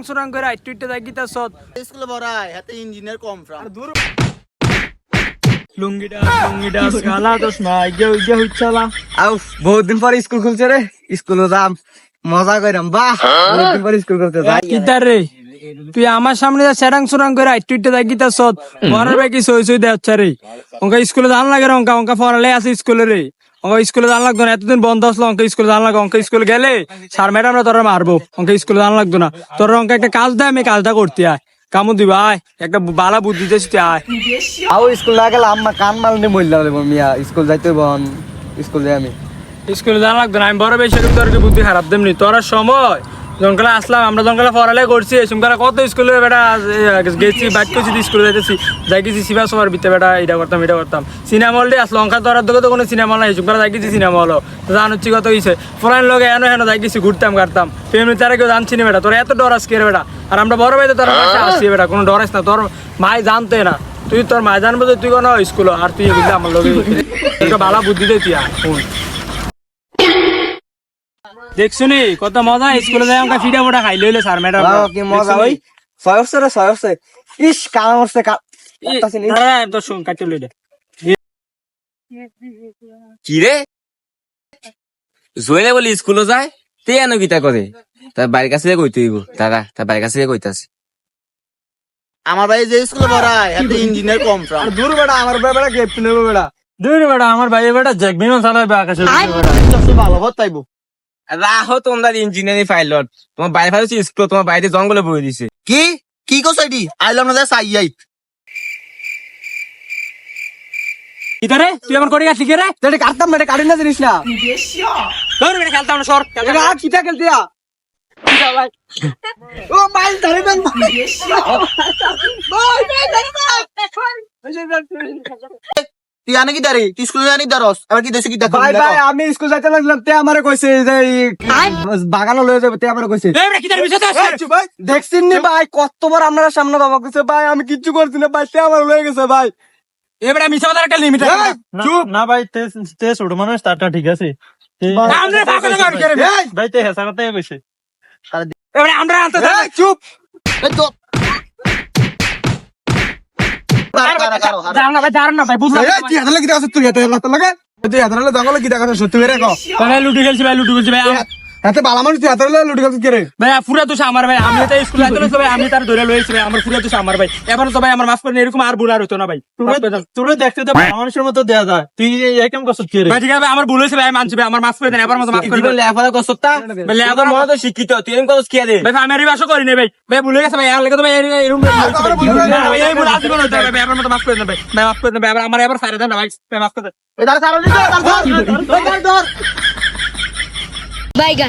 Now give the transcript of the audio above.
সুরাং করে আইটুইতে যাই গিতা সত স্কুলে পড়ায় হাতে ইঞ্জিনিয়ার কম ফ্রাম দূর লুঙ্গিটা গালা দোস না ইগে হইছালা আউ বহুত দিন পর স্কুল খুলছে রে স্কুলে যাম মজা কইরাম বাহ বহুত দিন পর স্কুল করতে যাই কিতার রে তুই আমার সামনে যা সেরাং সুরাং করে আইটুইতে যাই গিতা সত বড় ভাই কি সই দে আচ্ছা রে ওঙ্কা স্কুলে যান লাগে রে ওঙ্কা পড়ালে আছে স্কুলে রে ওঙ্কা স্কুলে যান লাগতো না এতদিন বন্ধ আসলো ওঙ্কা স্কুলে যান লাগে ওঙ্কা স্কুলে গেলে স্যার ম্যাডামরা তোরা মারবো ওঙ্কা স্কুলে যান লাগতো না তোর ওঙ্কা একটা কাজ দেয় আমি কাজটা করতে আয় কামু দিবা আয় একটা বালা বুদ্ধি দিতে আয় আউ স্কুল না গেলে আম্মা কান মালনি মইলা বলে মিয়া স্কুল যাইতে বন স্কুল যাই আমি স্কুলে যান লাগতো না আমি বড় বেশি তোর বুদ্ধি খারাপ দেমনি তোরা সময় জঙ্গলে আসলাম আমরা জঙ্গলে পড়ালে করছি সুমকারা কত স্কুলে বেটা গেছি বাইক করছি স্কুলে যাইতেছি যাই গেছি শিবা সবার ভিতরে বেটা এটা করতাম সিনেমা হল দিয়ে আসলো লঙ্কা ধরার দোকে তো কোনো সিনেমা নাই সুমকারা যাই গেছি সিনেমা হলো জান হচ্ছে কত হয়েছে ফোরান লোক হেন যাই গেছি ঘুরতাম কাটতাম ফ্যামিলি তারা কেউ জানছি না বেটা তোর এত ডর আজকে বেটা আর আমরা বড় ভাই তোর কাছে আসছি বেটা কোনো ডর আস না তোর মাই জানতে না তুই তোর মাই জানবো যে তুই কোনো স্কুল আর তুই বুঝলি আমার লোক ভালো বুদ্ধি দে তুই ফোন দেখছুনি কত মজা স্কুলে যাই আমাকে ফিডা ফোটা খাই লইলে স্যার ম্যাডাম কি মজা ওই 600 ইস কাম করছে তো শুন কাটি লইলে কি রে জয়না বলি স্কুলে যায় তে এনো কিতা করে তার বাড়ির কাছে কইতে হইব দাদা তার বাড়ির কাছে কইতাছে আমার ভাই যে স্কুলে পড়ায় হাতে ইঞ্জিনিয়ার কম ফ্রাম দূর বেটা আমার বেটা গেপ নেব বেটা দূর বেটা আমার ভাই বেটা জ্যাক বিমান চালাবে আকাশে ভালো ভাত তাইবো রাহো তোমরা ইঞ্জিনিয়ারিং পাইলট তোমার বাইরে ফাইল স্কুল তোমার বাইরে জঙ্গলে বই দিছে কি কি কইছ এডি আইলাম না সাইয়াই ইতারে তুই আমার কোড়ি গাছ লিখে রে এটা কাটতাম না এটা কাটিন না জিনিস না ধর বেটা খেলতাম না সর এটা কিটা খেলতে আ ও মাইল ধরে দেন তুই আনে কি দাঁড়ি তুই স্কুলে জানি দারস আবার কি দেশে কি দেখো ভাই ভাই আমি স্কুল যাইতে লাগলাম তে আমারে কইছে যে বাগানো লয়ে যাবে তে আমারে কইছে এই বেটা কিতার বিষয় আছে ভাই দেখছিন নি ভাই কতবার আপনারা সামনে বাবা কইছে ভাই আমি কিচ্ছু করছি না ভাই তে আমার লয়ে গেছে ভাই এই বেটা মিছা কথা একটা লিমিট আছে চুপ না ভাই তে ছোট মানুষ তারটা ঠিক আছে আমরা ফাঁকা না আমি করে ভাই তে হেসা কথাই কইছে এই বেটা আমরা আনতে এই চুপ এই তো জান না ভাই জান না ভাই বুঝলাম এই তুই হাতে লাগি আছে তুই হাতে লাগে তুই হাতে লাগলে জঙ্গলে কি দেখা সত্যি করে কো ভাই লুডু খেলছি ভাই হাতে বালা মানুষ তুই হাতে লাগলে লুটি খেলছিস কে রে ভাই পুরা দোষ আমার ভাই আমি তো স্কুলে যাইতে না ভাই আমি তার ধরে লইছি ভাই আমার পুরা দোষ আমার ভাই এবার তো ভাই আমার মাফ করে এরকম আর ভুল আর হতো না ভাই তোরে দেখতে তো মানুষের মতো দেয়া যায় তুই এই কেমন করছিস কি রে ভাই ঠিক আছে ভাই আমার ভুল হইছে ভাই আমি মানছি ভাই আমার মাফ করে দেন এবার মতো মাফ করে দেন লেখাপড়া করছতা বলে এখন মনে তো শিক্ষিত তুই এরকম করছিস কি রে ভাই আমি আর বাসা করি না ভাই ভাই ভুলে গেছে ভাই আর লাগে তো ভাই এরকম এই ভুল আজীবন হইতে হবে ভাই এবার মতো মাফ করে দেন ভাই মাফ করে দেন ভাই আমার এবার সাইরে দেন না ভাই মাফ করে দেন এই দাঁড়া সারো নি ধর বাইগান